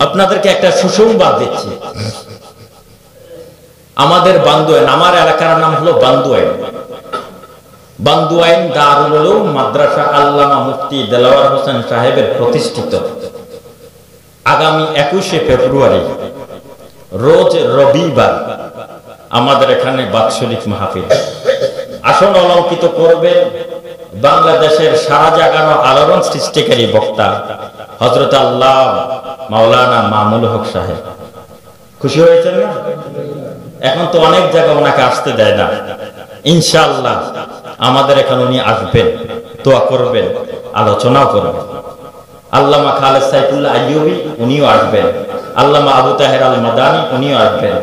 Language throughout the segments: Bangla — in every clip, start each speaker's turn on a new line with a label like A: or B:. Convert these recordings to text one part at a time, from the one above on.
A: আপনাদেরকে একটা সুসংবাদ দিচ্ছি। আমাদের বান্দুয়াইন, আমার এলাকার নাম হলো বান্দুয়াইন, বান্দুয়াইন দারুল উলুম মাদ্রাসা আল্লামা মুফতি দেলাওয়ার হোসেন সাহেবের প্রতিষ্ঠিত আগামী 21শে ফেব্রুয়ারি রোজ রবিবার আমাদের এখানে বাৎসরিক মাহফিল। আসন অলঙ্কিত করবে বাংলাদেশের সারা জাগানো আলোড়ন সৃষ্টিকারী বক্তা হযরত আল্লাহ মাওলানা মামুনুল হক সাহেব। খুশি হয়েছেন না? এখন তো অনেক জায়গায় ওনাকে আসতে দেয় না। ইনশাআল্লাহ আমাদের এখানে উনি আসবেন, দোয়া করবেন, আলোচনাও করবেন। আল্লামা খালেদ সাইফুল্লাহ আইয়ুবী উনিও আসবেন, আল্লামা আবু তাহের আল মাদানী উনিও আসবেন,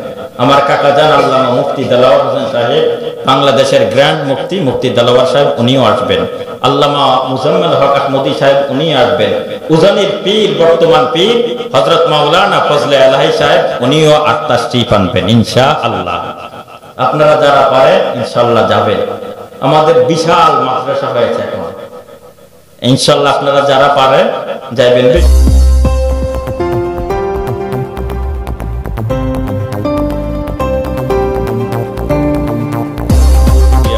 A: আমার কাকা জান আল্লামা মুফতি দেলাওয়ার হোসেন সাহেব, বাংলাদেশের গ্র্যান্ড মুফতি মুফতি দেলাওয়ার সাহেব উনিও আসবেন, আল্লামা মুজাম্মেল হক আহমদী সাহেব উনিও আসবেন, উজানির পীর বর্তমান পীর হযরত মাওলানা ফজলে আলাহি সাহেব উনিও আত্মাশরীফ আনবেন ইনশাআল্লাহ। আপনারা যারা পারেন ইনশাআল্লাহ যাবেন। আমাদের বিশাল মাদ্রাসা হয়েছে এখন, ইনশাআল্লাহ আপনারা যারা পারেন যাবেন।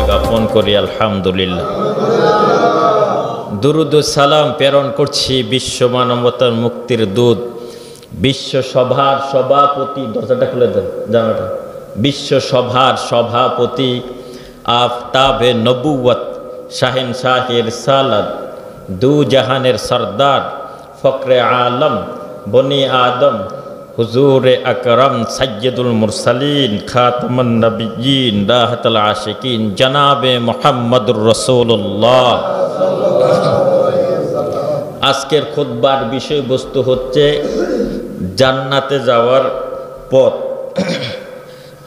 A: জ্ঞাপন করি আলহামদুলিল্লাহ। দুরুদ ও সালাম প্রেরণ করছি বিশ্ব মানবতার মুক্তির দূত, বিশ্ব সভার সভাপতি, দরজাটা খুলে দেন জানাটা, বিশ্ব সভার সভাপতি আফতাবে নবুয়ত শাহিন শাহের সালাদ দু জাহানের সরদার ফকরে আলম বনি আদম হুজুরে আকরম সৈয়দুল মুরসালিন খাতামুন নবিয়্যিন রাহতুল আশিকিন জনাবে মুহাম্মদুর রাসূলুল্লাহ। আজকের খুতবার বিষয়বস্তু হচ্ছে জান্নাতে যাওয়ার পথ।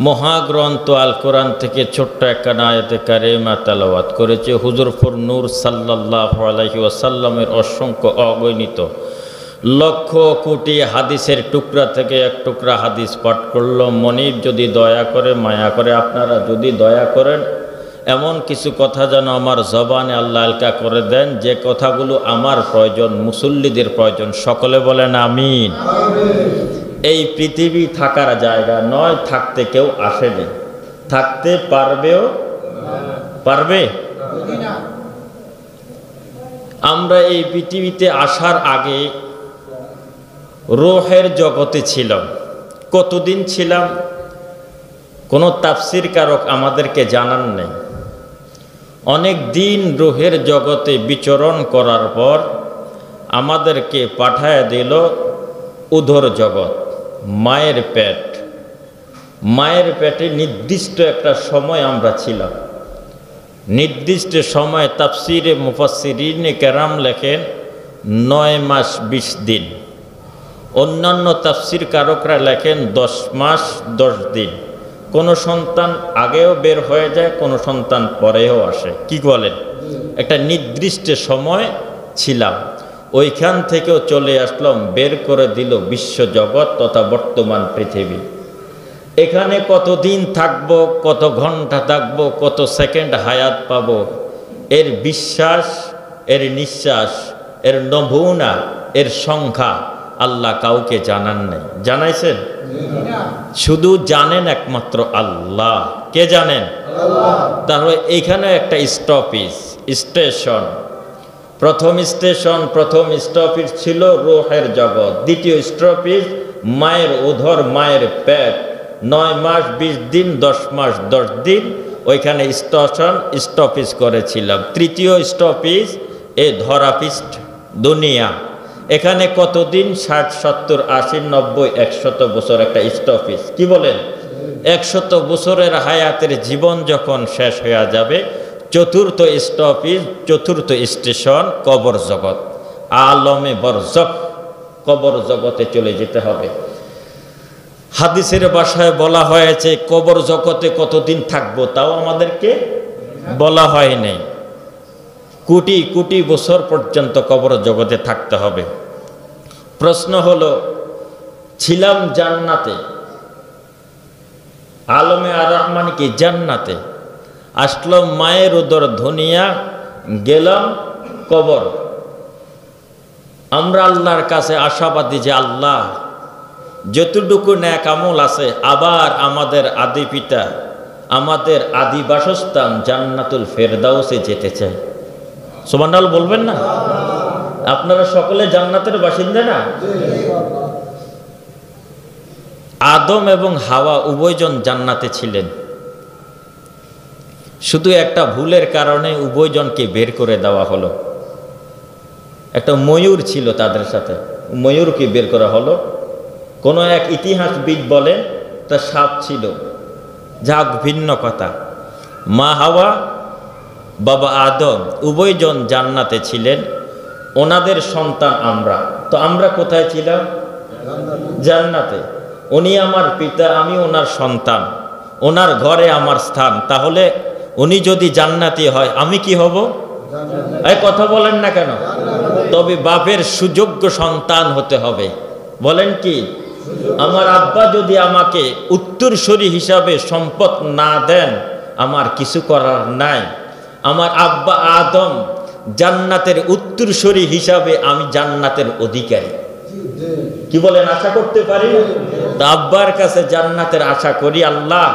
A: মহাগ্রন্থ আল কোরআন থেকে ছোট্ট একটা আয়াতে কারিমা তেলাওয়াত করেছে হুজুরপুর নূর সাল্লাল্লাহু আলাইহি ওয়াসাল্লামের অসংখ্য অগণিত লক্ষ কোটি হাদিসের টুকরা থেকে এক টুকরা হাদিস পাঠ করল। মনির যদি দয়া করে মায়া করে, আপনারা যদি দয়া করেন এমন কিছু কথা যেন আমার জবানে আল্লাহ আলকা করে দেন, যে কথাগুলো আমার প্রয়োজন, মুসল্লিদের প্রয়োজন। সকলে বলেন আমিন। এই পৃথিবী থাকার জায়গা নয়, থাকতে কেউ আসেনি, থাকতে পারবেও পারবে। আমরা এই পৃথিবীতে আসার আগে রূহের জগতে ছিলাম। কতদিন ছিলাম কোনো তাফসীর কারক আমাদেরকে জানান নেই। অনেক দিন রূহের জগতে বিচরণ করার পর আমাদেরকে পাঠায় দিল উদর জগৎ, মায়ের পেট। মায়ের পেটে নির্দিষ্ট একটা সময় আমরা ছিলাম। নির্দিষ্ট সময় তাফসীরে মুফাসসিরিনে কেরাম লেখেন 9 মাস 20 দিন। অন্যান্য তাফসীর কারকরা লেখেন 10 মাস 10 দিন। কোনো সন্তান আগেও বের হয়ে যায়, কোনো সন্তান পরেও আসে। কি বলেন? একটা নির্দিষ্ট সময় ছিলাম, ওইখান থেকেও চলে আসলাম, বের করে দিল বিশ্বজগৎ তথা বর্তমান পৃথিবী। এখানে কতদিন থাকবো, কত ঘন্টা থাকবো, কত সেকেন্ড হায়াত পাবো, এর বিশ্বাস, এর নিঃশ্বাস, এর নমুনা, এর সংখ্যা আল্লাহ কাউকে জানান নাই। জানাইছেন? শুধু জানেন একমাত্র আল্লাহ। কে জানেন? তাহলে এইখানে একটা স্টপেজ, স্টেশন। প্রথম স্টেশন, প্রথম স্টপেজ ছিল রূহের জগৎ। দ্বিতীয় স্টপেজ মায়ের উদর, মায়ের পেট। 9 মাস 20 দিন, 10 মাস 10 দিন ওইখানে স্টেশন স্টপেজ করেছিলাম। তৃতীয় স্টপেজ এ ধরাপৃষ্ঠ দুনিয়া। এখানে কতদিন? 60, 70, 80, 90, 100 বছর একটা স্টপেজ। কি বলেন? 100 বছরের হায়াতের জীবন যখন শেষ হয়ে যাবে, চতুর্থ স্টপেজ, চতুর্থ স্টেশন কবর জগৎ, আলমে বরজখ, কবর জগতে চলে যেতে হবে। হাদিসের ভাষায় বলা হয়েছে কবর জগতে কতদিন থাকবো তাও আমাদেরকে বলা হয় নাই। কোটি কোটি বছর পর্যন্ত কবর জগতে থাকতে হবে। প্রশ্ন হলো, ছিলাম জান্নাতে, আলমে আর রহমান কি জান্নাতে, আসলাম মায়ের উদর দুনিয়া, গেলাম কবর। আমরা আল্লাহর কাছে আশাবাদী যে আল্লাহ যতটুকু নেক আমল আছে, আবার আমাদের আদি পিতা, আমাদের আদি বাসস্থান জান্নাতুল ফেরদাউসে যেতে চায়। সুবহানাল্লাহ বলবেন না? আপনারা সকলে জান্নাতের বাসিন্দা না? আদম এবং হাওয়া উভয়জন জান্নাতে ছিলেন, শুধু একটা ভুলের কারণে উভয়জনকে বের করে দেওয়া হলো। একটা ময়ূর ছিল তাদের সাথে, ময়ূরকে বের করা হলো। কোনো এক ইতিহাসবিদ বলেন তা সাপ ছিল, যাক ভিন্ন কথা। মা হাওয়া, বাবা আদম উভয়জন জান্নাতে ছিলেন, ওনাদের সন্তান আমরা। তো আমরা কোথায় ছিলাম? জান্নাতে। উনি আমার পিতা, আমি ওনার সন্তান, ওনার ঘরে আমার স্থান। তাহলে উনি যদি জান্নাতি হয়, আমি কি হব? এই কথা বলেন না কেন? তবে বাপের সুযোগ্য সন্তান হতে হবে। বলেন কি? আমার আব্বা যদি আমাকে উত্তরসূরি হিসাবে সম্পদ না দেন, আমার কিছু করার নাই। আমার আব্বা আদম জান্নাতের উত্তরসূরি হিসাবে আমি জান্নাতের অধিকারী। কি বলেন? আশা করতে পারি? আব্বার কাছে জান্নাতের আশা করি। আল্লাহ,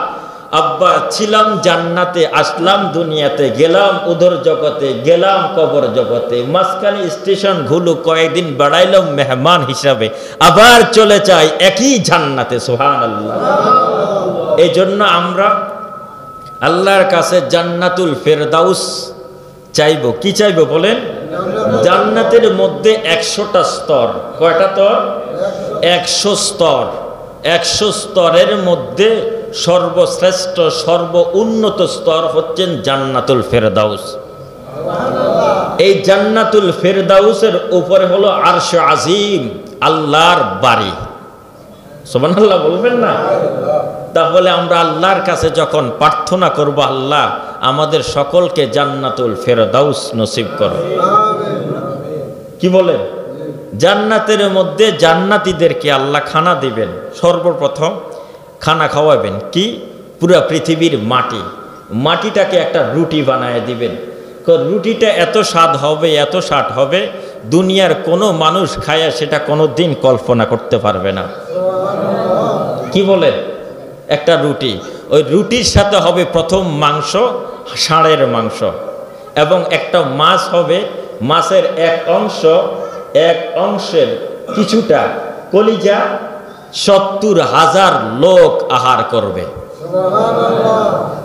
A: আব্বা ছিলাম জান্নাতে, আসলাম দুনিয়াতে, গেলাম উদর জগতে, গেলাম কবর জগতে, মাঝখানে স্টেশন ঘুরলো, কয়েকদিন বেড়াইলাম মেহমান হিসাবে, আবার চলে যাই একই জান্নাতে। সুবহানাল্লাহ। এই জন্য আমরা আল্লাহর কাছে জান্নাতুল ফেরদাউস চাইব। কি চাইব বলেন? জান্নাতের মধ্যে 100টা স্তর। কয়টা স্তর? 100 স্তর। 100 স্তরের মধ্যে সর্বশ্রেষ্ঠ, সর্ব উন্নত স্তর হচ্ছেন জান্নাতুল ফেরদাউস। এই জান্নাতুল ফেরদাউসের উপরে হলো আরশ আজিম, আল্লাহর বাড়ি। সুবহানাল্লাহ বলবেন না? তাহলে আমরা আল্লাহর কাছে যখন প্রার্থনা করব, আল্লাহ আমাদের সকলকে জান্নাতুল ফেরদাউস নসিব করো। কি বলেন? জান্নাতের মধ্যে জান্নাতীদেরকে আল্লাহ খানা দিবেন। সর্বপ্রথম খানা খাওয়াবেন কি? পুরা পৃথিবীর মাটিটাকে একটা রুটি বানায় দিবেন। রুটিটা এত স্বাদ হবে, এত স্বাদ হবে, দুনিয়ার কোনো মানুষ খায়া সেটা কোনো দিন কল্পনা করতে পারবে না। কি বলেন? একটা রুটি, ওই রুটির সাথে হবে প্রথম মাংস, ষাঁড়ের মাংস, এবং একটা মাছ হবে, মাছের এক অংশের কিছুটা কলিজা। 70,000 লোক আহার করবে।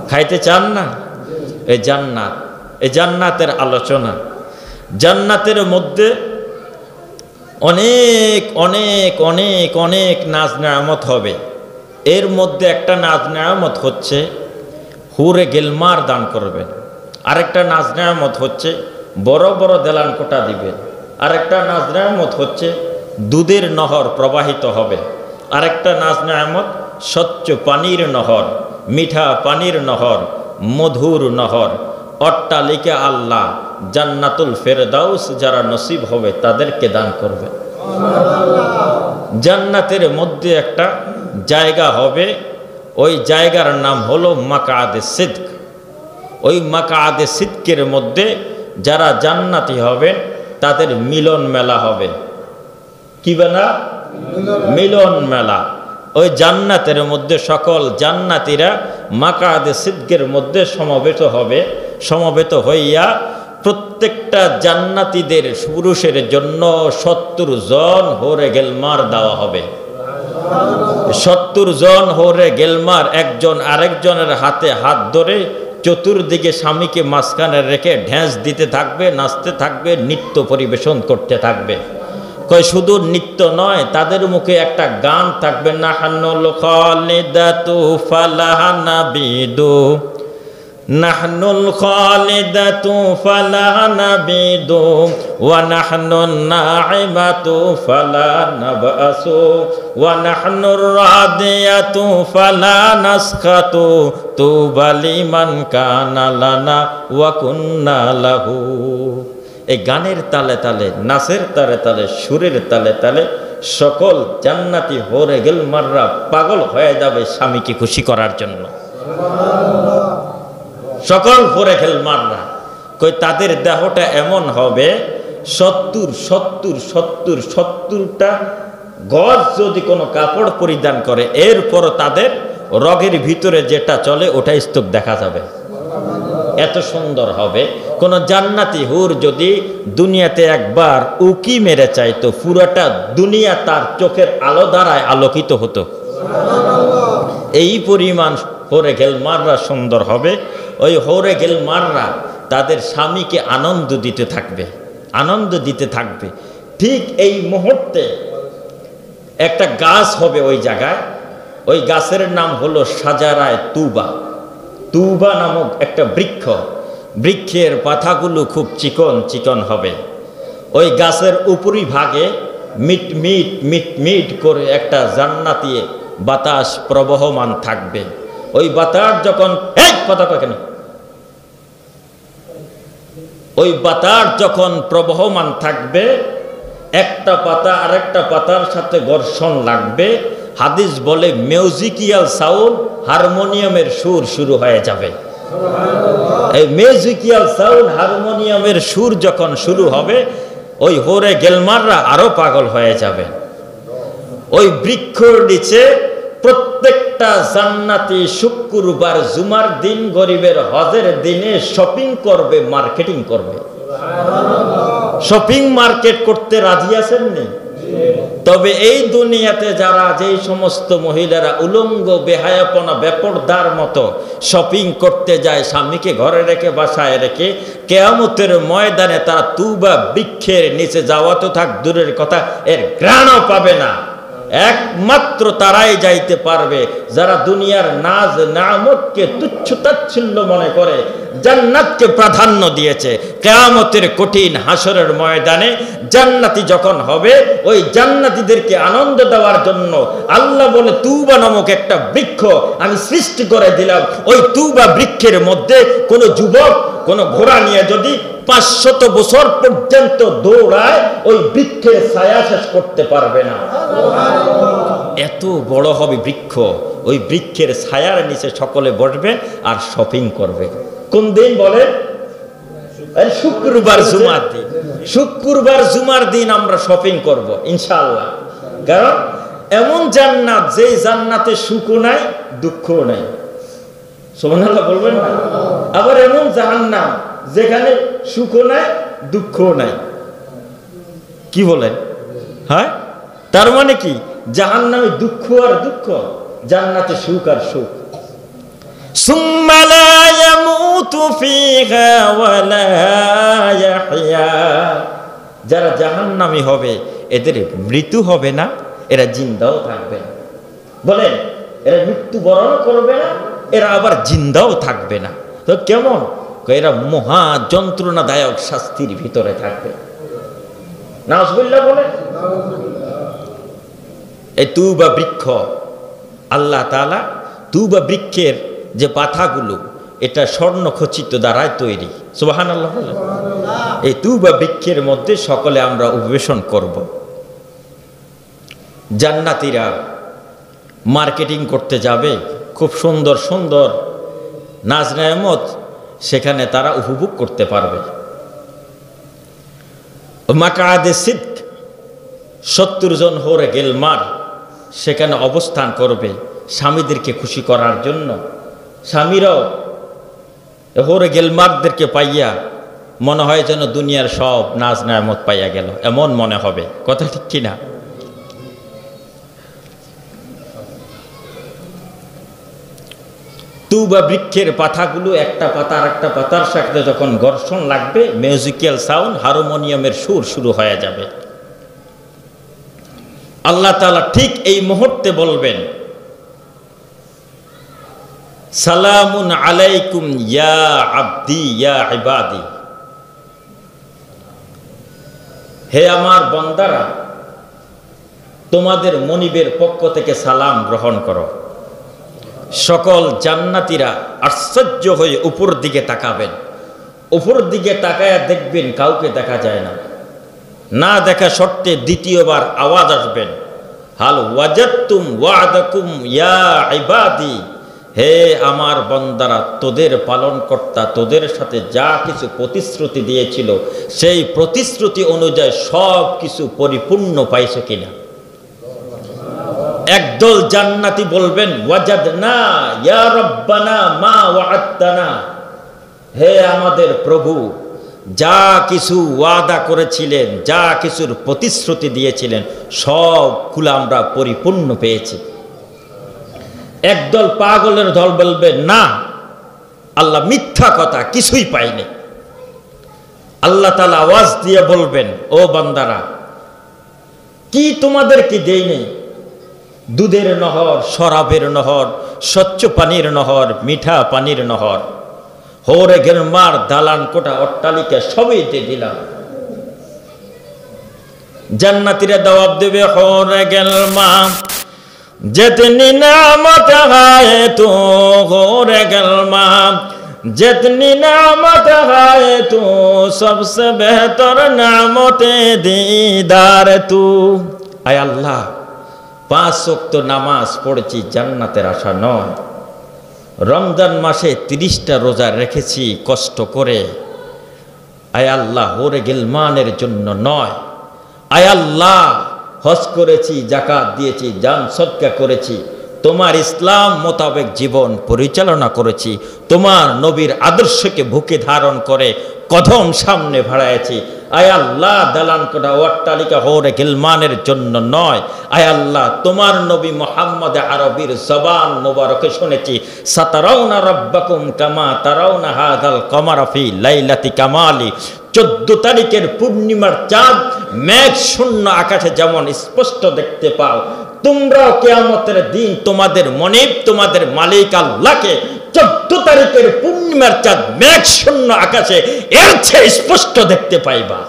A: খাইতে চান না? এই জান্নাত, এই জান্নাতের আলোচনা। জান্নাতের মধ্যে অনেক অনেক অনেক অনেক নাজ নেয়ামত হবে। এর মধ্যে একটা নাজ নেয়ামত হচ্ছে হুরে গেলমার দান করবেন। আরেকটা নাজ নেয়ামত হচ্ছে বড় বড় দেলান কোটা দিবেন। আরেকটা নাজ নেয়ামত হচ্ছে দুধের নহর প্রবাহিত হবে। আরেকটা নাজ নেয়ামত স্বচ্ছ পানির নহর, মিঠা পানির নহর, মধুর নহর। অট্টালিকা আল্লাহ জান্নাতুল ফেরদাউস যারা নসিব হবে তাদেরকে দান করবে। জান্নাতের মধ্যে একটা জায়গা হবে, ওই জায়গার নাম হলো মাকাদে সিদক। ওই মাকাদে সিদকের মধ্যে যারা জান্নাতি হবেন তাদের মিলন মেলা হবে। কি মেলা? মিলন মেলা। ওই জান্নাতের মধ্যে সকল জান্নাতীরা মাকাদে সিদকের মধ্যে সমবেত হবে। সমবেত হইয়া প্রত্যেকটা জান্নাতীদের পুরুষের জন্য 70 জন হোরে গেলমার দেওয়া হবে। 70 জন হোরে গেলমার একজন আরেকজনের হাতে হাত ধরে চতুর্দিকে স্বামীকে মাঝখানে রেখে ঢ্যাঁস দিতে থাকবে, নাচতে থাকবে, নৃত্য পরিবেশন করতে থাকবে। কয় শুধু নৃত্য নয়, তাদের মুখে একটা গান থাকবে, নাহানুল খালিদাতু ফালাহা নাবিদু, নাহনুল খালিদাতু ফালাহা নাবিদু, ওয়া নাহনুন নাইমাতু ফালা নাবাসু, ওয়া নাহনুর রাদিয়াতু ফালা নাসখাতু, তুবা লিমান কানা লানা ওয়া কুন্না লাহু। এই গানের তালে তালে, নাচের তালে তালে, সুরের তালে তালে সকল জান্নাতি হোরে গেলমাররা পাগল হয়ে যাবে স্বামীকে খুশি করার জন্য। সকল হোরে গেলমাররা কই তাদের দেহটা এমন হবে 70টা গজ যদি কোনো কাপড় পরিধান করে, এরপর তাদের রগের ভিতরে যেটা চলে ওটাই স্তূপ দেখা যাবে, এত সুন্দর হবে। কোন জান্নাতি হুর যদি দুনিয়াতে একবার উকি মেরে চাইতো, পুরোটা দুনিয়া তার চোখের আলো দ্বারায় আলোকিত হতো। এই পরিমাণ হোরে গেলমাররা সুন্দর হবে। ওই হোরে গেলমাররা তাদের স্বামীকে আনন্দ দিতে থাকবে, আনন্দ দিতে থাকবে। ঠিক এই মুহূর্তে একটা গাছ হবে ওই জায়গায়, ওই গাছের নাম হলো সাজারায় তুবা। তুবা নামক একটা বৃক্ষ, বৃক্ষের পাতাগুলো খুব চিকন চিকন হবে। ওই গাছের উপরি ভাগে মিট মিট মিট মিট করে একটা জান্নাতি বাতাস প্রবহমান থাকবে। ওই বাতাস যখন কথা কেন, ওই বাতাস যখন প্রবহমান থাকবে, একটা পাতা আরেকটা পাতার সাথে ঘর্ষণ লাগবে। হাদিস বলে মিউজিক্যাল সাউন্ড, হারমোনিয়ামের সুর শুরু হয়ে যাবে। এই মিউজিক্যাল সাউন্ড, হারমোনিয়ামের সুর যখন শুরু হবে, ওই হোরে গেলমাররা আরো পাগল হয়ে যাবে। ওই বৃক্ষর নিচে প্রত্যেকটা জান্নাতি শুক্রবার জুমার দিন, গরিবের হজের দিনে শপিং করবে, মার্কেটিং করবে। শপিং মার্কেট করতে রাজি আছেন নি? তবে এই দুনিয়াতে যারা, যেই সমস্ত মহিলারা উলঙ্গ বেহায়াপনা বেপরদার মতো শপিং করতে যায়, স্বামীকে ঘরে রেখে বাসায় রেখে, কিয়ামতের ময়দানে তারা তুবা বৃক্ষের নিচে যাওয়া তো থাক দূরের কথা, এর ঘ্রাণও পাবে না। একমাত্র তারাই যাইতে পারবে যারা দুনিয়ার নাজ নামতকে তুচ্ছ তাচ্ছিল্য মনে করে জান্নাতকে প্রাধান্য দিয়েছে। কিয়ামতের কঠিন হাসরের ময়দানে জান্নাতি যখন হবে, ওই জান্নাতীদেরকে আনন্দ দেওয়ার জন্য আল্লাহ বলে তুবা নামক একটা বৃক্ষ আমি সৃষ্টি করে দিলাম। ওই তুবা বৃক্ষের মধ্যে কোনো যুবক কোনো ঘোড়া নিয়ে যদি 500 বছর পর্যন্ত দৌড়ায়, ওই বৃক্ষের ছায়া শেষ করতে পারবে না। এত বড় হবে বৃক্ষ। ওই বৃক্ষের ছায়ার নিচে সকলে বসবে আর শপিং করবে। কোন দিন বলে? শুক্রবার জুমার দিন। শুক্রবার জুমার দিন আমরা শপিং করব ইনশাআল্লাহ। কারণ এমন জান্নাত, যে জান্নাতে সুখও নাই দুঃখও নাই। সুবহানাল্লাহ বলবেন না? আবার এমন জাহান্নাম যেখানে সুখও নাই দুঃখও নাই। কি বলেন? হ্যাঁ, তার মানে কি? জাহান্নামে দুঃখ আর দুঃখ, জান্নাতে সুখ আর সুখ। সুম্মা লা ইয়ামুতু ফিহা ওয়া লা ইয়াহইয়া। যারা জাহান্নামী হবে এদের মৃত্যু হবে না, এরা জিন্দাও থাকবে না। বলেন, এরা মৃত্যুবরণ করবে না, এরা আবার জিন্দাও থাকবে না। তো কেমন? এরা মহা যন্ত্রণাদায়ক শাস্তির ভিতরে থাকবে। নাউজুবিল্লাহ বলে। এই তুবা বৃক্ষ, আল্লাহ তাআলা তুবা বৃক্ষের যে পাতাগুলো, এটা স্বর্ণ খচিত দ্বারাই তৈরি। সুবহানাল্লাহ বলে। এই তুবা বৃক্ষের মধ্যে সকলে আমরা অধিবেশন করব। জান্নাতীরা মার্কেটিং করতে যাবে, খুব সুন্দর সুন্দর নাজ নেয়ামত সেখানে তারা উপভোগ করতে পারবে। মাকাদে সিদক, 70 জন হোরে গেলমার সেখানে অবস্থান করবে স্বামীদেরকে খুশি করার জন্য। স্বামীরাও হোরে গেলমারদেরকে পাইয়া মনে হয় যেন দুনিয়ার সব নাজ নেয়ামত পাইয়া গেল, এমন মনে হবে। কথা ঠিক কিনা? তুবা বৃক্ষের পাতাগুলো একটা পাতা আর একটা পাতার সাথে যখন ঘর্ষণ লাগবে, মিউজিক্যাল সাউন্ড, হারমোনিয়ামের সুর শুরু হয়ে যাবে। আল্লাহ তাআলা ঠিক এই মুহূর্তে বলবেন, সালামুন আলাইকুম ইয়া আবদি ইয়া ইবাদি। হে আমার বান্দারা, তোমাদের মনিবের পক্ষ থেকে সালাম গ্রহণ করো। সকল জান্নাতীরা আশ্চর্য হয়ে উপর দিকে তাকাবেন। উপর দিকে তাকায়া দেখবেন কাউকে দেখা যায় না। না দেখা সত্ত্বে দ্বিতীয়বার আওয়াজ আসবেন, হাল ওয়াজাদতুম ওয়াদাকুম ইয়া ইবাদি। হে আমার বান্দারা, তোদের পালনকর্তা তোদের সাথে যা কিছু প্রতিশ্রুতি দিয়েছিল, সেই প্রতিশ্রুতি অনুযায়ী সব কিছু পরিপূর্ণ পাইছো কিনা? একদল জান্নাতি বলবেন ওয়াজাদনা ইয়া রব্বানা মা ওয়া'আদতানা, হে আমাদের প্রভু, যা কিছু ওয়াদা করেছিলেন, যা কিছুর প্রতিশ্রুতি দিয়েছিলেন, সবগুলো আমরা পরিপূর্ণ পেয়েছি। একদল পাগলের দল বলবে না, আল্লাহ মিথ্যা কথা, কিছুই পাইনি। আল্লাহ তাআলা আওয়াজ দিয়ে বলবেন, ও বান্দারা, কি তোমাদেরকে দেইনি? দুধের নহর, শরাবের নহর, স্বচ্ছ পানির নহর, মিঠা পানির নহর, হোরে গেলমার, দালান কোঠা, অট্টালিকা সবই দিয়ে দিলাম। জান্নাতীরা জবাব দেবে, হোরে গেলমা जितनी नामत है तू, होरे गलमा जितनी नामत है तू, सबसे बेहतर नामते दीदार तू। आय अल्लाह, 5 ওয়াক্ত নামাজ পড়েছি জান্নাতের আশা নয়, রমজান মাসে 30টা রোজা রেখেছি কষ্ট করে, আয় আল্লাহ হোরে গিলমানের জন্য নয়। আয় আল্লাহ, হজ করেছি, যাকাত দিয়েছি, জান সদকা করেছি, তোমার ইসলাম মোতাবেক জীবন পরিচালনা করেছি, তোমার নবীর আদর্শকে বুকে ধারণ করে কদম সামনে বাড়াইছি। আয় আল্লাহ, দালান কোঠা, অট্টালিকা, হোরে গিলমানের জন্য নয়। আয় আল্লাহ, তোমার নবী মুহাম্মদ আরবির জবান মুবারকে শুনেছি, সাতারাউনা রাব্বাকুম কামা তারাউনা হাযাল কমারা ফি লাইলাতি কামালি। 14 তারিখের পূর্ণিমার চাঁদ মেঘ শূন্য আকাশে যেমন স্পষ্ট দেখতে পাও, তোমরাও কিয়ামতের দিন তোমাদের মনিব, তোমাদের মালিক আল্লাহকে 14 তারিখের পূর্ণিমার চাঁদ মেঘ শূন্য আকাশে এর চেয়ে স্পষ্ট দেখতে পাইবা।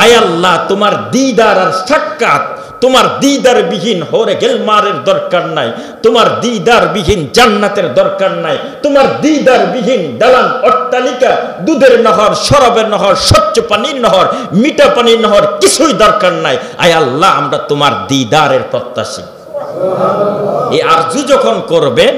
A: আয় আল্লাহ, তোমার দিদার আর সাক্ষাৎ, তোমার দিদার বিহীন হোরে গেলমারের দরকার নাই, তোমার দিদার বিহীন জান্নাতের দরকার নাই, তোমার দিদার বিহীন দালান অট্টালিকা, দুধের নহর, শরাবের নহর, স্বচ্ছ পানির নহর, মিঠা পানির নহর কিছুই দরকার নাই। আয় আল্লাহ, আমরা তোমার দিদারের প্রত্যাশী। এই আরজু যখন করবেন,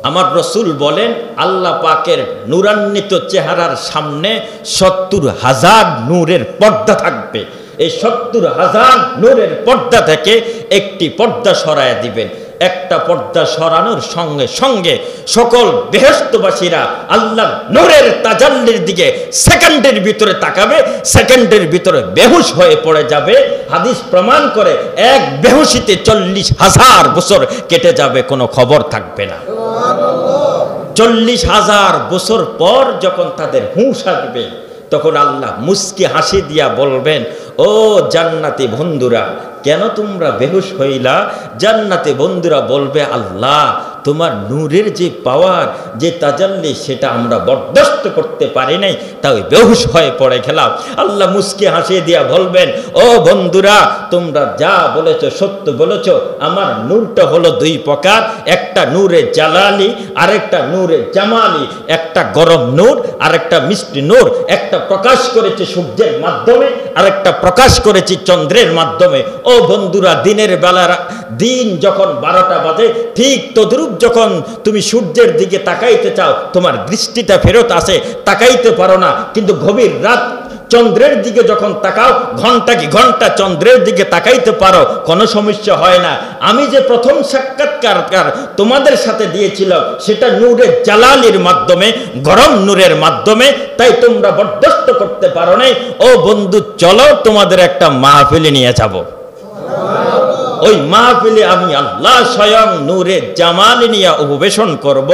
A: আমার রসুল বলেন, আল্লাহ পাকের নূরান্বিত চেহারার সামনে 70,000 নূরের পর্দা থাকবে। এই 70,000 নূরের পর্দা থেকে একটি পর্দা সরায় দিবেন। একটা পর্দা সরানোর সঙ্গে সঙ্গে সকল বেহেশতবাসীরা আল্লাহর নূরের তাজাল্লির দিকে সেকেন্ডের ভিতরে তাকাবে, সেকেন্ডের ভিতরে বেহুশ হয়ে পড়ে যাবে। হাদিস প্রমাণ করে এক বেহুশিতে 40,000 বছর কেটে যাবে, কোনো খবর থাকবে না। 40,000 বছর পর যখন তাদের হুঁশ আসবে, তখন আল্লাহ মুস্কি হাসি দিয়া বলবেন, ও জান্নাতি বন্ধুরা, কেন তোমরা বেহুশ হইলা? জান্নাতি বন্ধুরা বলবে, আল্লাহ তোমার নূরের যে পাওয়ার, যে তাজাল্লি, সেটা আমরা বরদাস্ত করতে পারি নাই, তাই বেহুশ হয়ে পড়ে গেলাম। আল্লাহ মুস্কি হাসিয়ে দিয়া বলবেন, ও বন্ধুরা, তোমরা যা বলেছ সত্য বলেছ। আমার নূরটা হলো 2 প্রকার, একটা নূরে জালালি, আরেকটা নূরে জামালি। একটা গরম নূর, আরেকটা মিষ্টি নূর। একটা প্রকাশ করেছে সূর্যের মাধ্যমে, আরেকটা প্রকাশ করেছি চন্দ্রের মাধ্যমে। ও বন্ধুরা, দিনের বেলার দিন যখন 12টা বাজে, ঠিক তদ্রূপ যখন তুমি সূর্যের দিকে তাকাইতে চাও, তোমার দৃষ্টিটা ফেরত আসে, তাকাইতে পারো না। কিন্তু গভীর রাত চন্দ্রের দিকে যখন তাকাও, ঘন্টা কি ঘন্টা চন্দ্রের দিকে তাকাইতে পারো, কোনো সমস্যা হয় না। আমি যে প্রথম সাক্ষাৎকার তোমাদের সাথে দিয়েছিলাম, সেটা নূরে জালালির মাধ্যমে, গরম নূরের মাধ্যমে, তাই তোমরা বরদাস্ত করতে পারো নাই। ও বন্ধু, চলো তোমাদের একটা মাহফিলে নিয়ে যাব। ওই মাহফিলে আমি আল্লাহ স্বয়ং নূরে জামাল নিয়া উপবেশন করব,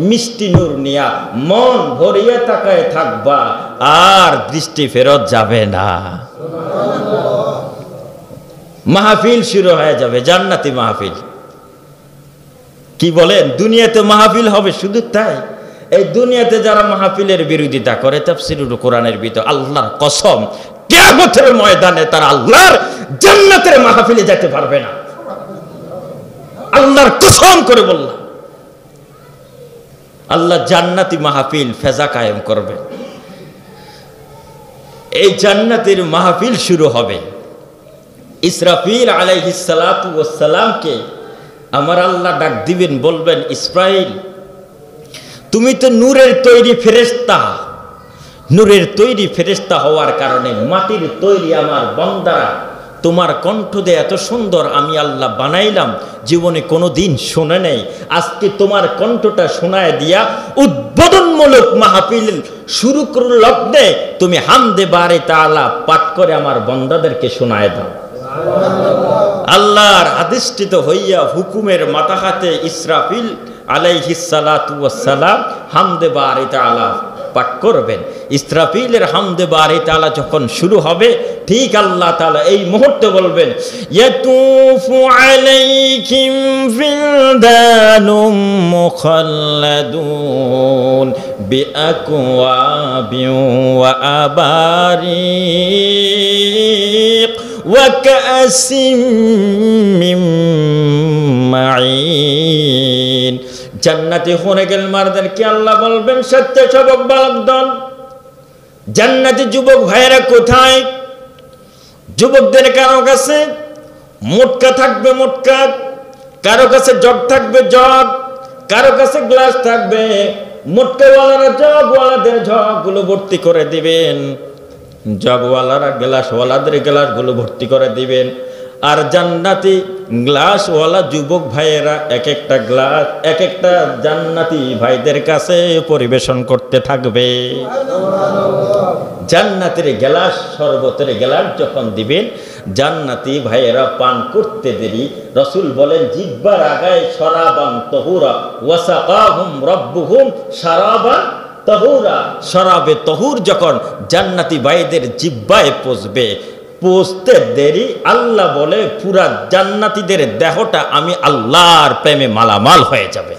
A: মিষ্টি নূর নিয়া মন ভরিয়ে তাকায় থাকবা, আর দৃষ্টি ফেরত যাবে না। মাহফিল শুরু হয়ে যাবে, জান্নাতি মাহফিল। কি বলেন, দুনিয়াতে মাহফিল হবে, শুধু তাই? এই দুনিয়াতে যারা মাহফিলের বিরোধিতা করে, তাফসীরুল কোরআনের ভিতর আল্লাহর কসম, কিয়ামতের ময়দানে তারা আল্লাহর জান্নাতের মাহফিলে যেতে পারবে না। আল্লাহর কসম করে বললাম, আল্লাহ জান্নাতি মাহফিল ফেজা কায়েম করবে। এই জান্নাতের মাহফিল শুরু হবে। ইসরাফিল আলাইহিস সালাতু ওয়াস সালামকে আমার আল্লাহ ডাক দিবেন, বলবেন, ইসরাইল, তুমি তো নূরের তৈরি ফেরেশতা। নূরের তৈরি ফেরেশতা হওয়ার কারণে মাটির তৈরি আমার বান্দারা তোমার কণ্ঠ দিয়ে এত সুন্দর আমি আল্লাহ বানাইলাম, জীবনে কোনো দিন শোনে নেই। আজকে তোমার কণ্ঠটা শোনায় দিয়া উদ্বোধনমূলক মাহফিল শুরু করল লগ্নে তুমি হামদে বারে তাআলা পাঠ করে আমার বান্দাদেরকে শোনায় দাও। আল্লাহর আদিষ্টিত হইয়া হুকুমের মাথাহাতে ইসরাফিল আলাইহিস সালাতু ওয়াস সালাম হামদে বারে তাআলা পাঠ করবেন। ইসরাফিলের হামদে বারে তাআলা যখন শুরু হবে, ঠিক আল্লাহ তাআলা এই মুহূর্তে বলবেন, ইয়াতুফু আলাইহিম ফিলদানুম মুখাল্লাদুন বিআকওয়াবিন ওয়া আবারিক ওয়া কাসিম মিন মাঈন। জান্নাতি হুরেগেল মারদেরকে আল্লাহ বলবেন, স্বেচ্ছাসেবক বালক দল, জান্নাতি যুবক ভাইয়েরা কোথায়? যুবকদের কারো কাছে মোটকা থাকবে মোটকা, কারো কাছে জগ থাকবে জগ, কারো কাছে গ্লাস থাকবে। মোটকাওয়ালারা জগওয়ালাদের জগগুলো ভর্তি করে দিবেন, জগওয়ালারা গ্লাসওয়ালাদের গ্লাসগুলো ভর্তি করে দিবেন। আর জান্নাতি গ্লাসওয়ালা যুবক ভাইয়েরা এক একটা গ্লাস এক একটা জান্নাতি ভাইদের কাছে পরিবেশন করতে থাকবে। জান্নাতের গ্লাস, শরবতের গ্লাস যখন দিবেন, জান্নাতি ভাইয়েরা পান করতে দেরি রাসূল বলেন জিহ্বার আগায় শরাবান তাহুরা ওয়াসাকাহুম রাব্বুহুম শরাবান তাহুরা। শরাবে তাহুর যখন জান্নাতি ভাইদের জিহ্বায় পৌঁছবে, পৌঁছতে দেরি আল্লাহ বলে পুরা জান্নাতীদের দেহটা আমি আল্লাহর প্রেমে মালামাল হয়ে যাবে,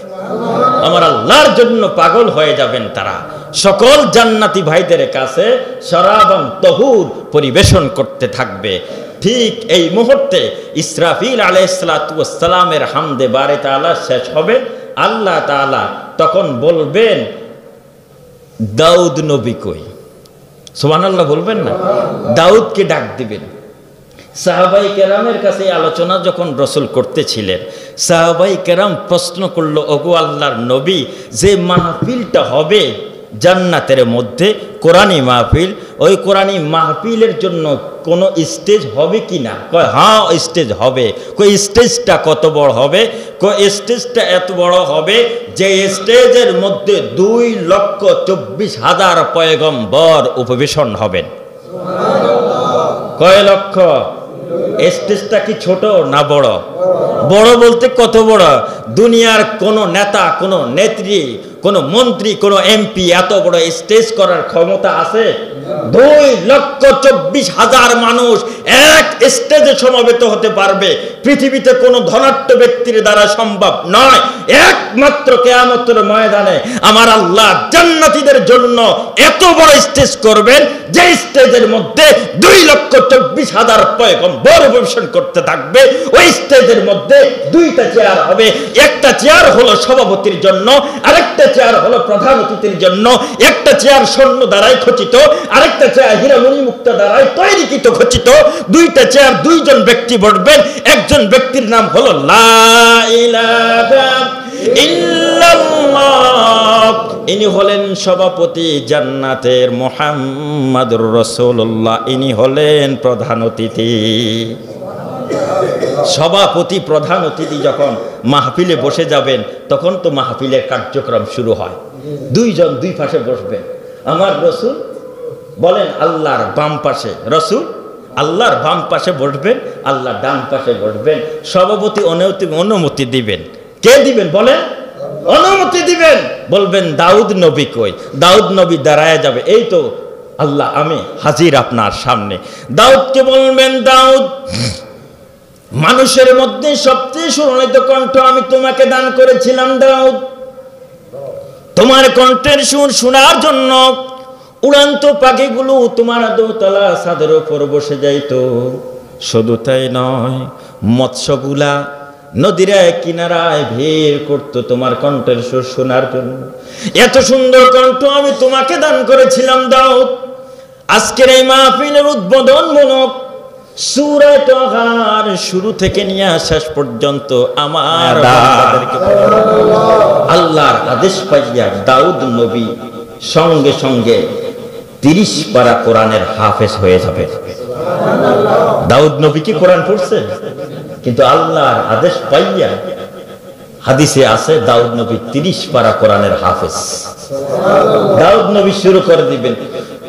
A: আমার আল্লাহর জন্য পাগল হয়ে যাবেন তারা। সকল জান্নাতি ভাইদের কাছে শরাবান তাহুর পরিবেশন করতে থাকবে। ঠিক এই মুহূর্তে ইসরাফিল আলাইহিস সালাতু ওয়াস সালামের হামদে বারে তাআলা শেষ হবে। আল্লাহ তাআলা তখন বলবেন, দাউদ নবী কই? সুবহানাল্লাহ বলবেন না? দাউদকে ডাক দিবেন। সাহাবাই কেরামের কাছে আলোচনা যখন রাসূল করতেছিলেন, সাহাবাই কেরাম প্রশ্ন করলো, ওগো আল্লাহর নবী, যে মাহফিলটা হবে জান্নাতের মধ্যে কোরআনী মাহফিল, ওই কোরআনী মাহফিলের জন্য কোনো স্টেজ হবে কি না? কয় হ্যাঁ স্টেজ হবে। কই স্টেজটা কত বড় হবে? কই স্টেজটা এত বড় হবে যে স্টেজের মধ্যে 2,24,000 পয়গম্বর উপবেশন হবেন। কয় লক্ষ? স্টেজটা কি ছোট না বড়? বড় বলতে কত বড়? দুনিয়ার কোন নেতা, কোন নেত্রী, কোন মন্ত্রী, কোন এমপি এত বড় স্টেজ করার ক্ষমতা আছে? 2,24,000 মানুষ এক স্টেজে সমবেত হতে পারবে, পৃথিবীতে কোনো ধনাঢ্য ব্যক্তির দ্বারা সম্ভব নয়। একমাত্র কিয়ামতের ময়দানে আমার আল্লাহ জান্নাতীদের জন্য এত বড় স্টেজ করবেন যে স্টেজের মধ্যে 2,24,000 পয়গম্বর উপবেশন করতে থাকবে। ওই স্টেজের মধ্যে 2টা চেয়ার হবে, একটা চেয়ার হলো সভাপতির জন্য, আরেকটা চেয়ার হলো প্রধান অতিথির জন্য। একটা চেয়ার স্বর্ণ দ্বারাই খচিত, আরেকটা চেয়ার হীরামণি মুক্তা দ্বারাই তৈরিকৃত খচিত। 2টা চেয়ার 2জন ব্যক্তি বসবেন। একজন ব্যক্তির নাম হলো লা ইলাহা ইল্লাল্লাহ, ইনি হলেন সভাপতি জান্নাতের মুহাম্মাদুর রাসূলুল্লাহ, ইনি হলেন প্রধান অতিথি। সভাপতি প্রধান অতিথি যখন মাহফিলে বসে যাবেন, তখন তো মাহফিলের কার্যক্রম শুরু হয়। 2জন 2 পাশে বসবেন। আমার রাসূল বলেন আল্লাহর বাম পাশে, রাসূল আল্লাহর বাম পাশে বসবেন, আল্লাহ ডান পাশে বসবেন। সভাপতি অনুমতি দিবেন। কে দিবেন বলেন? অনুমতি দিবেন। বলবেন দাউদ নবী কই? দাউদ নবী দাঁড়ায় যাবে, এই তো আল্লাহ আমি হাজির আপনার সামনে। দাউদকে বলবেন, দাউদ মানুষের মধ্যে সবচেয়ে সুরনিত কণ্ঠ আমি তোমাকে দান করেছিলাম। দাউদ তোমার কণ্ঠের সুর শোনার জন্য উড়ান্ত পাখিগুলো তোমার দোতলা ছাদের উপর বসে যাইতো। শুধু তাই নয়, মৎস্যগুলা নদীর কিনারায় ভিড় করতো তোমার কণ্ঠের সুর শোনার জন্য। এত সুন্দর কণ্ঠ আমি তোমাকে দান করেছিলাম দাউদ। আজকের এই মাহফিলের উদ্বোধনমূলক সূরা তাহার শুরু থেকে নিয়ে শেষ পর্যন্ত আমার আল্লাহর আদেশ পাইয়া দাউদ নবী সঙ্গে সঙ্গে 30 পারা কোরআনের হাফেজ হয়ে যাবে। দাউদ নবী কি কোরআন পড়ছে? কিন্তু আল্লাহর আদেশ পাইয়া হাদিসে আছে দাউদ নবী 30 পারা কোরআনের হাফেজ। দাউদ নবী শুরু করে দিবেন,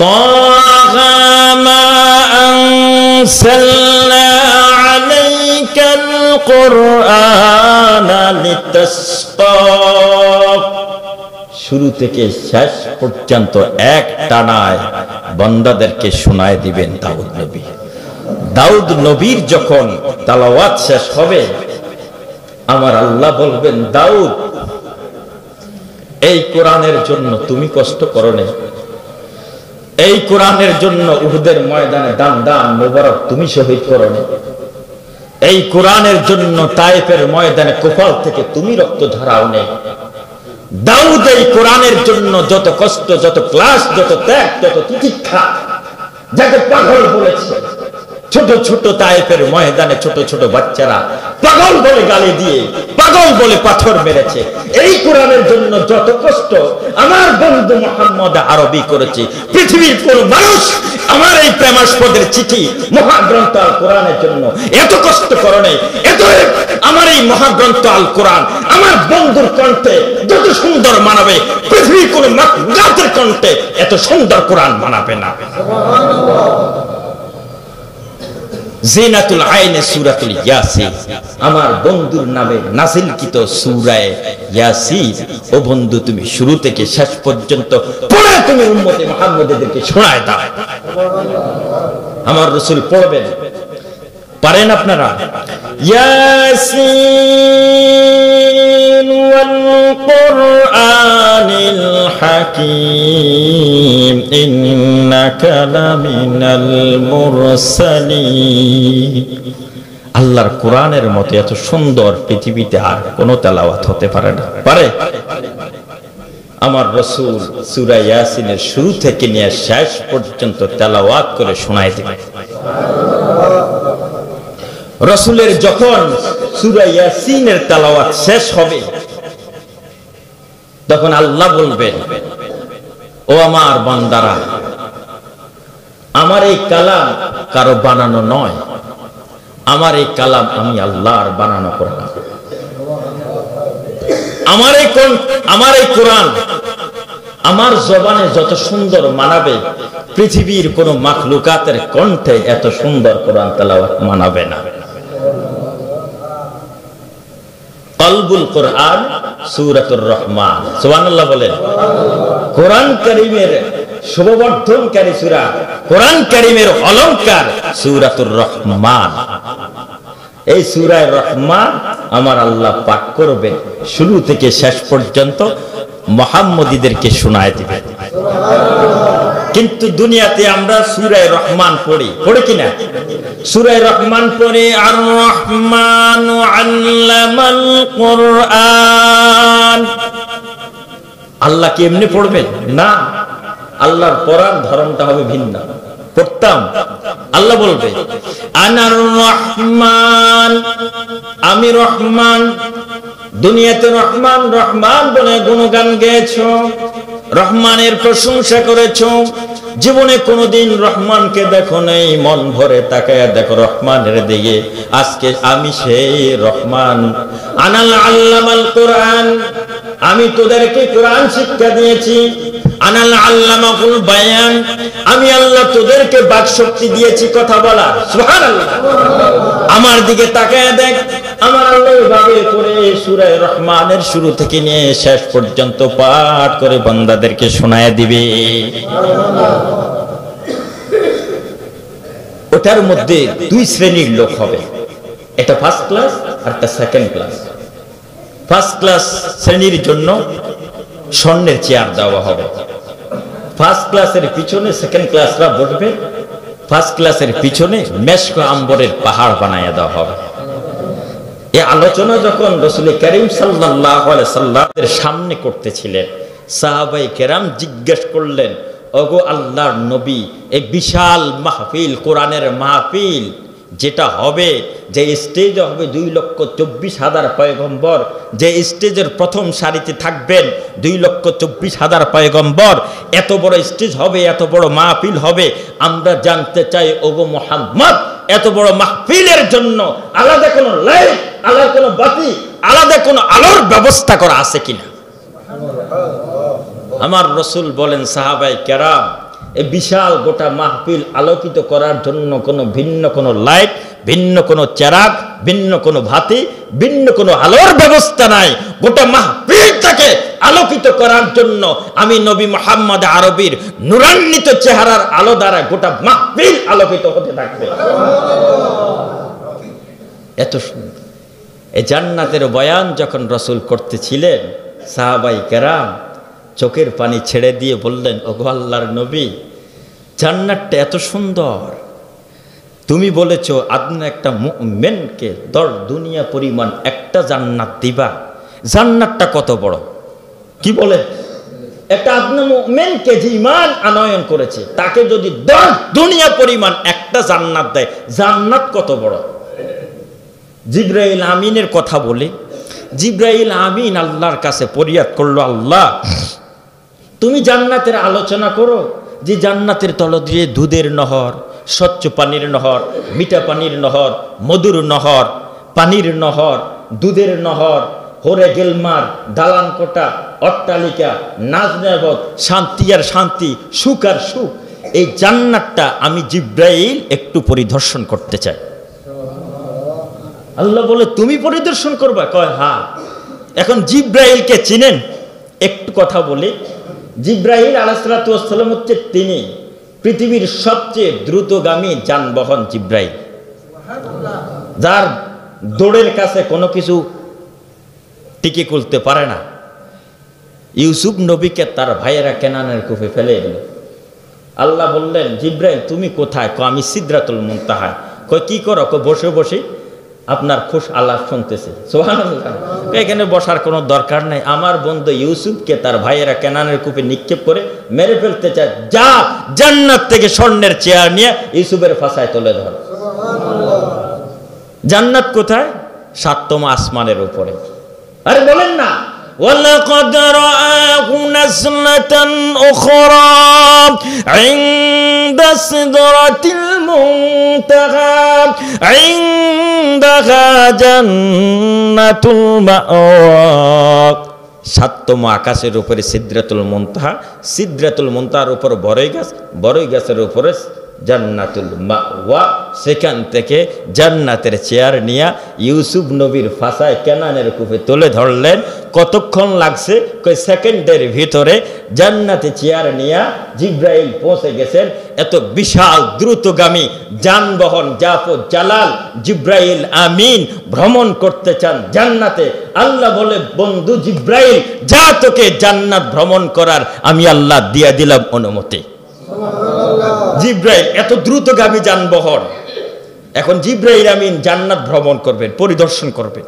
A: তাহা মা আনসালনা আলাইকাল কুরআনা লিতাসকা, শুরু থেকে শেষ পর্যন্ত এক টানায় বান্দাদেরকে শোনায় দিবেন দাউদ নবী। দাউদ নবীর যখন তেলাওয়াত শেষ হবে, আমার আল্লাহ বলবেন, দাউদ এই কোরআনের জন্য তুমি কষ্ট করো না, এই কোরআনের জন্য উহুদের ময়দানে দান দান মোবারক তুমি শহীদ করো না, এই কোরআনের জন্য তায়েফের ময়দানে কোফাল থেকে তুমি রক্ত ঝরাও না। দাউদ এই কোরআনের জন্য যত কষ্ট, যত ক্লাস, যত ত্যাগ, যত তিতিক্ষা, যাকে পাগল বলেছে, ছোট ছোট তায়েফের ময়দানে ছোট ছোট বাচ্চারা পাগল বলে গালি দিয়ে, পাগল বলে পাথর মেরেছে, এই কোরআনের জন্য যত কষ্ট আমার বন্ধু মুহাম্মদ আরবি করেছে, পৃথিবীর কোন মানুষ আমার এই প্রেমাস্পদের চিঠি মহাগ্রন্থ আল কোরআনের জন্য এত কষ্ট করে নাই, এত আমার এই মহাগ্রন্থ আল কোরআন আমার বন্ধুর কণ্ঠে যত সুন্দর মানাবে, পৃথিবীর কোন মাখলুকাতের কণ্ঠে এত সুন্দর কোরআন মানাবে না। জিনাতুল আইনে সূরাতুল ইয়াসিন, আমার বন্ধুর নামে নাযিলকৃত সূরা ইয়াসিন। ও বন্ধু, তুমি শুরু থেকে শেষ পর্যন্ত পড়ে তুমি উম্মতে মুহাম্মাদীদেরকে শোনায় দাও। আমার রাসূল পড়বেন, পারেন আপনারা? ইয়াসিন ওয়াল কুরআনিল হাকীম ইন্নাকা লামিনাল মুরসালিন। আল্লাহর কোরআনের মতো এত সুন্দর পৃথিবীতে আর কোনো তেলাওয়াত হতে পারে না। পারে? আমার রাসূল সূরা ইয়াসিনের শুরু থেকে নিয়ে শেষ পর্যন্ত তেলাওয়াত করে শোনায় দিবেন। রাসূলের যখন সূরা ইয়াসিনের তেলাওয়াত শেষ হবে, তখন আল্লাহ বলবেন, ও আমার বান্দারা, আমার এই কালাম কারো বানানো নয়, আমার এই কালাম আমি আল্লাহর বানানো কোরআন। আমার এই কোরআন আমার জবানে যত সুন্দর মানাবে, পৃথিবীর কোন মাখলুকাতের কণ্ঠে এত সুন্দর কোরআন তেলাওয়াত মানাবে না। কলবুল কোরআন সূরাতুর রহমান, সুবহানাল্লাহ বলেন। কোরআন কারীমের শুভবর্ধনকারী সূরা, কোরআন কারীমের অলংকার সূরাতুর রহমান। এই সূরা রহমান আমার আল্লাহ পাক করবেন, শুরু থেকে শেষ পর্যন্ত মুহাম্মদীদেরকে শোনায় দিবেন। কিন্তু দুনিয়াতে আমরা সূরা রহমান পড়ি কিনা? সূরা রহমান পড়ে, আর রহমানু আল্লামাল কুরআন। আল্লাহ কি এমনি পড়বেন? না, আল্লাহর পড়ার ধরনটা হবে ভিন্ন। পড়তাম, আল্লাহ বলবে, আনার রহমান, আমি রহমান। দুনিয়াতে রহমান রহমান বলে গুণগান গেয়েছো, রহমানের প্রশংসা করেছো, জীবনে কোনোদিন রহমানকে দেখো নাই, মন ভরে তাকায়া দেখো রহমানের দিকে। আজকে আমি সেই রহমান। আনাল আল্লামাল কোরআন, আমি তোদেরকে কোরআন শিক্ষা দিয়েছি। আনাল আল্লামাকুল বায়ান, আমি আল্লাহ তোদেরকে বাক শক্তি দিয়েছি কথা বলা। সুবহানাল্লাহ। আমার দিকে তাকায়া দেখ, আমার আল্লাহ এভাবে করে সূরা রহমানের শুরু থেকে নিয়ে শেষ পর্যন্ত পাঠ করে বান্দাদেরকে শোনায় দিবে। ওটার মধ্যে দুই শ্রেণীর লোক হবে, এটা ফার্স্ট ক্লাস আর একটা সেকেন্ড ক্লাস। ফার্স্ট ক্লাস শ্রেণীর জন্য স্বর্ণের চেয়ার দেওয়া হবে। ফার্স্ট ক্লাসের পিছনে সেকেন্ড ক্লাসরা বসবে, ফার্স্ট ক্লাসের পিছনে মেশক আম্বরের পাহাড় বানাইয়া দেওয়া হবে। এই আলোচনা যখন রাসূল কারীম সাল্লাল্লাহু আলাইহি সাল্লামের সামনে করতেছিলেন, সাহাবায়ে কেরাম জিজ্ঞেস করলেন, ওগো আল্লাহর নবী, এই বিশাল মাহফিল, কোরআনের মাহফিল যেটা হবে, যে স্টেজে হবে 2,24,000 পয়গম্বর, যে স্টেজের প্রথম সারিতে থাকবেন 2,24,000 পয়গম্বর, এত বড় স্টেজ হবে, এত বড় মাহফিল হবে। আমরা জানতে চাই ওগো মুহাম্মদ, এত বড় মাহফিলের জন্য আলাদা কোনো লাইট, আলাদা কোনো বাতি, আলাদা কোনো আলোর ব্যবস্থা করা আছে কিনা? আমার রাসূল বলেন, সাহাবায়ে কেরাম, এই বিশাল গোটা মাহফিল আলোকিত করার জন্য কোনো ভিন্ন কোনো লাইট, ভিন্ন কোনো চেরাগ, ভিন্ন কোনো বাতি, ভিন্ন কোনো আলোর ব্যবস্থা নাই। গোটা মাহফিলটাকে আলোকিত করার জন্য আমি নবী মুহাম্মদ আরবীর নূরান্বিত চেহারার আলো দ্বারা গোটা মাহফিল আলোকিত হতে থাকবে। এত সুন্দর এই জান্নাতের বয়ান যখন রাসূল করতেছিলেন, সাহাবায়ে কেরাম চোখের পানি ছেড়ে দিয়ে বললেন, ওগো আল্লাহর নবী, জান্নাতটা এত সুন্দর, তুমি বলেছো আপনি একটা মুমিনকে 10 দুনিয়া পরিমাণ একটা জান্নাত দিবা। জান্নাতটা কত বড়, কি বলে? একটা আপনি মুমিনকে যে ঈমান আনয়ন করেছে তাকে যদি 10 দুনিয়া পরিমাণ একটা জান্নাত দেয়, জান্নাত কত বড়। জিবরাইল আমিনের কথা বলে জিবরাইল আমিন আল্লাহর কাছে ফরিয়াদ করলো, আল্লাহ তুমি জান্নাতের আলোচনা করো, যে জান্নাতের তল দিয়ে দুধের নহর, স্বচ্ছ পানির নহর, মিঠা পানির নহর, মধুর নহর, পানির নহর, দুধের নহর, হরে গেলমার, দালান কোটা, অট্টালিকা, নাজনেবত, শান্তি আর শান্তি, সুখ আর সুখ। এই জান্নাতটা আমি জিবরাইল একটু পরিদর্শন করতে চাই। আল্লাহ বলে, তুমি পরিদর্শন করবা? কয় হ্যাঁ। এখন জিবরাইলকে চিনেন? একটু কথা বলি। জিবরাইল আলাইহিস সালাতু ওয়াস সালাম হচ্ছে তিনি পৃথিবীর সবচেয়ে দ্রুতগামী যানবাহন। জিবরাইল, যার দৌড়ের কাছে কোনো কিছু টিকে খুলতে পারে না। ইউসুফ নবীকে তার ভাইয়েরা কেনানের কূপে ফেলে দিল। আল্লাহ বললেন, জিবরাইল তুমি কোথায়? কয় আমি সিদরাতুল মুনতাহা। কয় কি করো? কয় বসে বসে আপনার খুশ আলাপ শুনতেছে। সুবহানাল্লাহ। এখানে বসার কোনো দরকার নাই। আমার বন্ধু ইউসুফকে তার ভাইয়েরা কেনানের কূপে নিক্ষেপ করে মেরে ফেলতে চায়, যা জান্নাত থেকে স্বর্ণের চেয়ার নিয়ে ইউসুফের ফাঁসায় তুলে ধর। জান্নাত কোথায়? 7তম আসমানের উপরে। আরে বলেন না, ওয়ালাকাদ রাআহু নাজলাতান উখরা ইনদা সিদরাতিল মুনতাহা ইনদাহা জান্নাতুল মাওয়া। 7তম আকাশের উপরে সিদরাতুল মুনতাহা, সিদরাতুল মুনতাহার উপর বড়ই গাছ, বড়ই গাছের উপরে জান্নাতুল মাওয়া। সেখান থেকে জান্নাতের চেয়ার নিয়ে ইউসুফ নবীর ফাঁসায় কেনানের কূপে তুলে ধরলেন। কতক্ষণ লাগছে? কই সেকেন্ডের ভিতরে জান্নাতে চেয়ার নিয়ে জিবরাইল পৌঁছে গেছেন। এত বিশাল দ্রুতগামী যানবাহন জাফর জালাল জিবরাইল আমিন ভ্রমণ করতে চান জান্নাতে। আল্লাহ বলে, বন্ধু জিবরাইল, যা তোকে জান্নাত ভ্রমণ করার আমি আল্লাহ দিয়ে দিলাম অনুমতি। জিবরাইল এত দ্রুতগামী যানবাহন। এখন জিবরাইল আমিন জান্নাত ভ্রমণ করবেন, পরিদর্শন করবেন।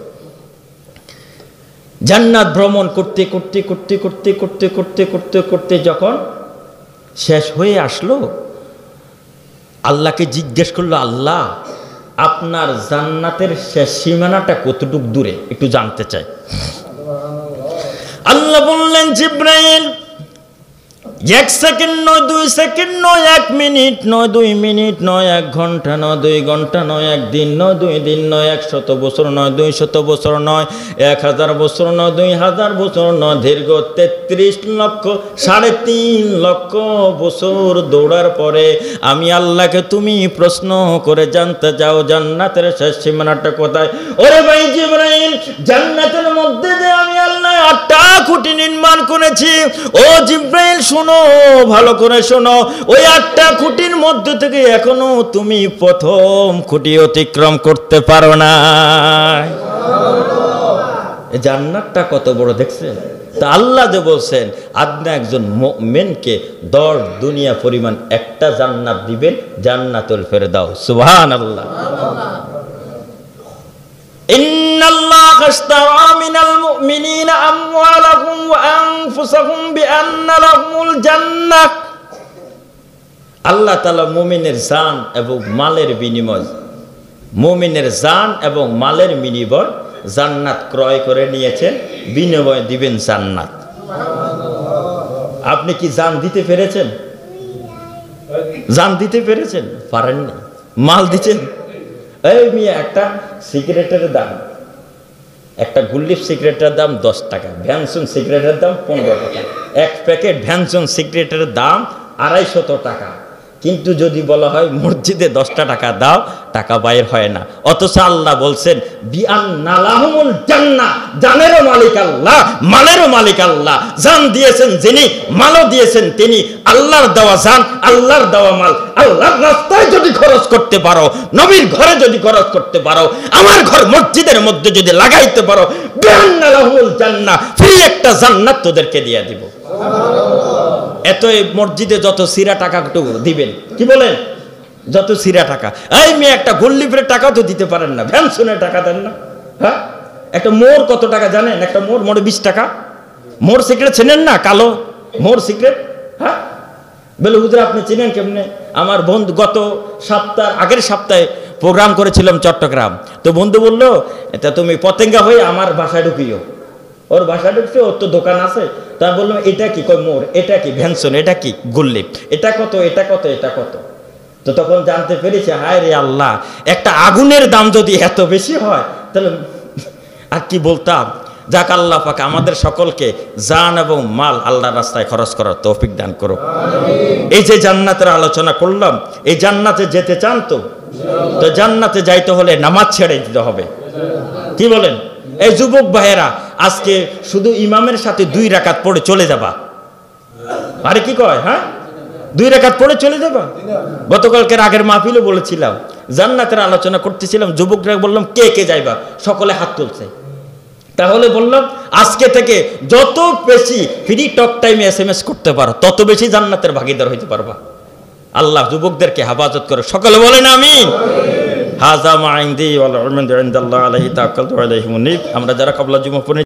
A: জান্নাত ভ্রমণ করতে করতে করতে করতে করতে করতে করতে করতে যখন শেষ হয়ে আসলো, আল্লাহকে জিজ্ঞেস করলো, আল্লাহ আপনার জান্নাতের শেষ সীমানাটা কতটুক দূরে একটু জানতে চাই। আল্লাহ বললেন, জিবরাইল 1 সেকেন্ড নয়, 2 সেকেন্ড নয়, 1 মিনিট নয়, 2 মিনিট নয়, 1 ঘন্টা নয়, 2 ঘন্টা নয়, 1 দিন নয়, 2 দিন নয়, 100 বছর নয়, 200 বছর নয়, 1000 বছর নয়, 2000 বছর নয়, দীর্ঘ 33 লক্ষ 3.5 লক্ষ বছর দৌড়ার পরে আমি আল্লাহকে তুমি প্রশ্ন করে জানতে চাও জান্নাতের শেষ সীমানাটা কোথায়? ওরে ভাই জিবরাইল, জান্নাতের মধ্যে যে আমি আল্লাহ 8টা খুঁটি নির্মাণ করেছি। ও জিবরাইল শোনো, ভালো করে শোনো, ওই 8টা খুঁটির মধ্যে থেকে এখনো তুমি প্রথম খুঁটি অতিক্রম করতে পারো না। জান্নাতটা কত বড় দেখছেন? তা আল্লাহ যে বলছেন আপনি একজন মুমিনকে 10 দুনিয়া পরিমাণ একটা জান্নাত দিবেন, জান্নাতুল ফেরদাউস। সুবহানাল্লাহ। ইন্নাল্লাহা আশতারা মিনাল মুমিনিনা আমওয়ালাহুম ওয়া আনফুসাহুম বিআন্না লাহুমুল জান্নাহ। আল্লাহ তাআলা মুমিনের জান এবং মালের বিনিময়, মুমিনের জান এবং মালের বিনিময় জান্নাত ক্রয় করে নিয়েছেন, বিনিময় দিবেন জান্নাত। আপনি কি জান দিতে পেরেছেন? জান দিতে পেরেছেন? পারেননি। মাল দিচ্ছেন। এই মেয়ে, একটা সিগারেটের দাম, একটা গুল্লিপ সিগারেটের দাম 10 টাকা, ভ্যানসন সিগারেটের দাম 15 টাকা, এক প্যাকেট ভ্যানসন সিগারেটের দাম 250 টাকা। কিন্তু যদি বলা হয় মসজিদে 10টা টাকা দাও, টাকা বাইর হয় না। অথচ আল্লাহ বলছেন বিআন্না লাহুমুল জান্নাহ, জানেরও মালিক আল্লাহ, মালেরও মালিক আল্লাহ। জান দিয়েছেন যিনি, মালও দিয়েছেন তিনি। আল্লাহর দেওয়া জান, আল্লাহর দেওয়া মাল, আল্লাহর রাস্তায় যদি খরচ করতে পারো, নবীর ঘরে যদি খরচ করতে পারো, আমার ঘর মসজিদের মধ্যে যদি লাগাইতে পারো, বিআন্না লাহুমুল জান্নাহ, ফ্রি একটা জান্নাত তোদেরকে দিয়ে দিব। এত মসজিদে যত সিরা টাকা দিবেন, কি বলেন, যত সিরা টাকা। এই মেয়ে, একটা গোল্লিপের টাকাও তো দিতে পারেন না, ভ্যানসনের টাকা দেন না। হ্যাঁ, একটা মোর কত টাকা জানেন? একটা মোড়ে 20 টাকা। মোর সিগারেট চেনেন না? কালো মোর সিগারেট। হ্যাঁ, বলে হুজুর আপনি চিনেন কেমনে? আমার বন্ধু গত আগের সপ্তাহে প্রোগ্রাম করেছিলাম চট্টগ্রাম। তো বন্ধু বললো, এটা তুমি পতেঙ্গা হয়ে আমার বাসায় ঢুকিও। ওর বাসায় ঢুকছে, ওর তো দোকান আছে। তা বললাম এটা কি? কই মোর। এটা কি? ভ্যানসন। এটা কি? গুল্লিপ। এটা কত? এটা কত? এটা কত? তো তখন জানতে পেরেছে, হায় রে আল্লাহ, একটা আগুনের দাম যদি এত বেশি হয় তাহলে আর কি বলতাম। যাক, আল্লাহ পাক আমাদের সকলকে জান এবং মাল আল্লাহর রাস্তায় খরচ করার তৌফিক দান করো। এই যে জান্নাতের আলোচনা করলাম, এই জান্নাতে যেতে চান তো জান্নাতে যাইতে হলে নামাজ ছেড়ে দিতে হবে। কি বলেন? এই যুবক ভাইয়েরা, আজকে শুধু ইমামের সাথে 2 রাকাত পড়ে চলে যাবা। আরে কি কয়? হ্যাঁ, 2 রাকাত পড়ে চলে যাবা। গতকালকের আগের মাহফিলে বলেছিলাম, জান্নাতের আলোচনা করতেছিলাম, যুবকরা বললাম কে কে যাইবা, সকলে হাত তুলছে। তাহলে বললাম আজকে থেকে যত বেশি ফ্রি টক টাইমে SMS করতে পারো, তত বেশি জান্নাতের ভাগীদার হইতে পারবা। আল্লাহ যুবকদেরকে হেফাজত করে। সকলে বলেন আমিন। হাযা মা ইনদি ওয়াল ইলমু ইনদাল্লাহি আলাইহি তাওয়াক্কালতু আলাইহি মুনিব। আমরা যারা ক্বাবলা জুমা পড়ে